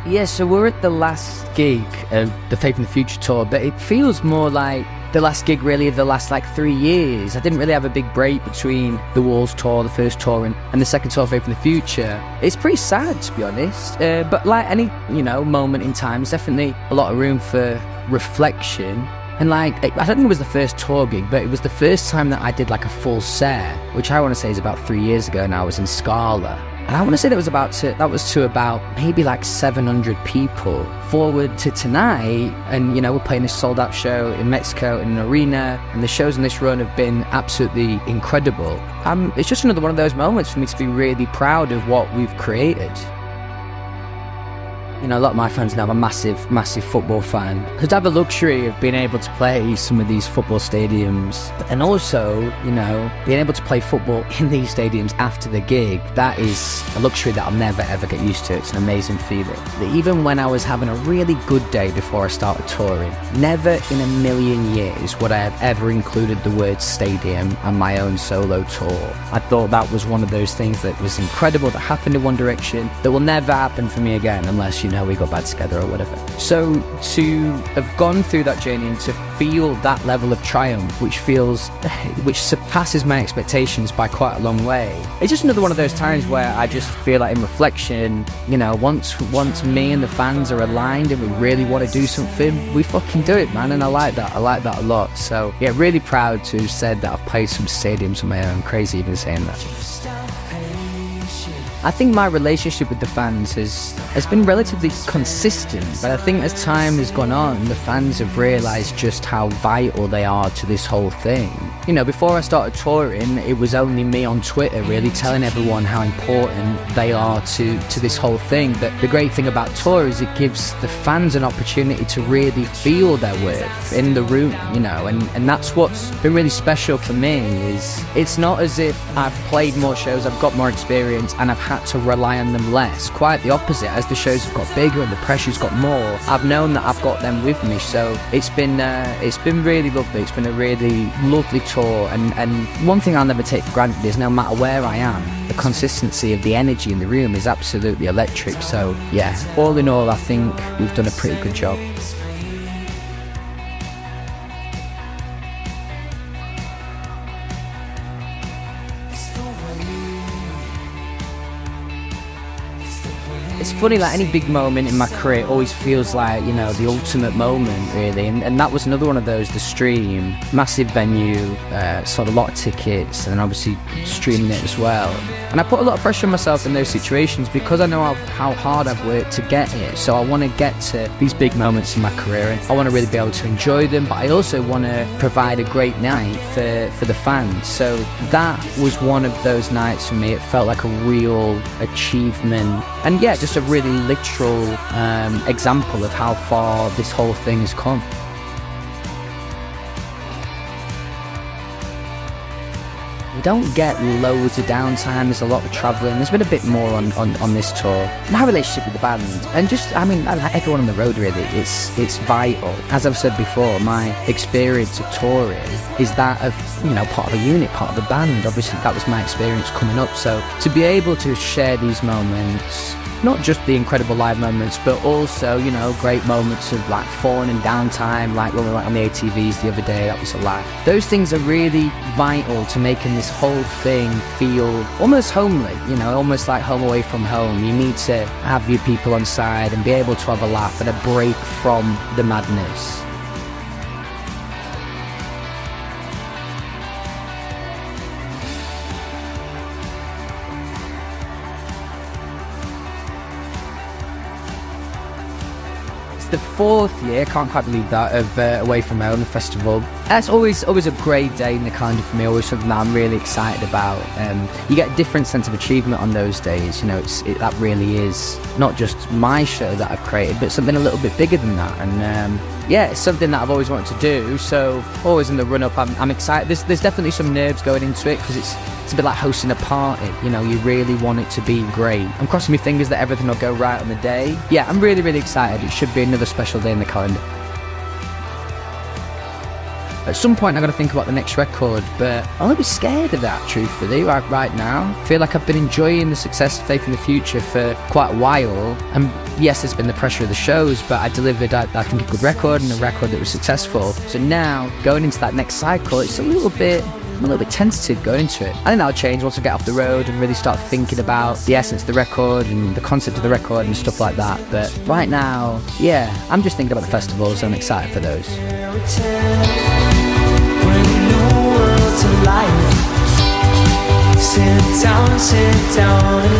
Yeah, so we're at the last gig of the Faith in the Future tour, but it feels more like the last gig really of the last 3 years. I didn't really have a big break between the Walls tour, the first tour, and the second tour of Faith in the Future. It's pretty sad, to be honest, but like any, moment in time, there's definitely a lot of room for reflection. And I don't think it was the first tour gig, but it was the first time that I did a full set, which I want to say is about 3 years ago now. I was in Scala. And I want to say that was to about maybe 700 people. Forward to tonight, and we're playing this sold out show in Mexico in an arena, and the shows in this run have been absolutely incredible. It's just another one of those moments for me to be really proud of what we've created. A lot of my fans know I'm a massive, massive football fan. To have the luxury of being able to play some of these football stadiums, and also, being able to play football in these stadiums after the gig, that is a luxury that I'll never ever get used to. It's an amazing feeling. Even when I was having a really good day before I started touring, never in a million years would I have ever included the word stadium on my own solo tour. I thought that was one of those things that was incredible, that happened in One Direction, that will never happen for me again unless we got back together or whatever. So to have gone through that journey and to feel that level of triumph, which surpasses my expectations by quite a long way, it's just another one of those times where I just feel like, in reflection, once me and the fans are aligned and we really want to do something, we fucking do it, man. And I like that a lot. So yeah, really proud to have said that I've played some stadiums on my own. Crazy even saying that. I think my relationship with the fans has been relatively consistent, but I think as time has gone on, the fans have realised just how vital they are to this whole thing. Before I started touring, it was only me on Twitter really telling everyone how important they are to this whole thing. But the great thing about tour is it gives the fans an opportunity to really feel their worth in the room, and that's what's been really special for me. Is it's not as if I've played more shows, I've got more experience, and I've had to rely on them less. Quite the opposite. As the shows have got bigger and the pressure's got more, I've known that I've got them with me. So it's been really lovely. It's been a really lovely tour, and one thing I'll never take for granted is no matter where I am, the consistency of the energy in the room is absolutely electric. So yeah, all in all, I think we've done a pretty good job. It's funny, any big moment in my career always feels like, the ultimate moment, really. And that was another one of those, the Stream. Massive venue, sold a lot of tickets, and obviously streaming it as well. And I put a lot of pressure on myself in those situations because I know how hard I've worked to get here. So I want to get to these big moments in my career, and I want to really be able to enjoy them, but I also want to provide a great night for the fans. So that was one of those nights for me. It felt like a real achievement, and yeah, just a really literal example of how far this whole thing has come. We don't get loads of downtime. There's a lot of travelling. There's been a bit more on this tour. My relationship with the band, and just, like everyone on the road really, it's vital. As I've said before, my experience of touring is that of, part of a unit, part of the band. Obviously, that was my experience coming up. So to be able to share these moments, not just the incredible live moments, but also, great moments of fun and downtime, like when we went on the ATVs the other day, that was a laugh. Those things are really vital to making this whole thing feel almost homely, almost like home away from home. You need to have your people on side and be able to have a laugh and a break from the madness. The 4th year, can't quite believe that, of Away From Home, the festival. That's always a great day in the calendar for me, always something that I'm really excited about. You get a different sense of achievement on those days, that really is not just my show that I've created, but something a little bit bigger than that. And yeah, it's something that I've always wanted to do, so always in the run-up, I'm excited. There's definitely some nerves going into it, because it's a bit like hosting a party, you really want it to be great. I'm crossing my fingers that everything will go right on the day. Yeah, I'm really, really excited. It should be another special day in the calendar. At some point, I'm going to think about the next record, but I'm a little bit scared of that, truthfully, right now. I feel like I've been enjoying the success of Faith in the Future for quite a while. And yes, there's been the pressure of the shows, but I delivered, I think, a good record and a record that was successful. So now, going into that next cycle, I'm a little bit tentative going into it. I think that'll change once I get off the road and really start thinking about the essence of the record and the concept of the record and stuff like that. But right now, yeah, I'm just thinking about the festivals and I'm excited for those. Sit down and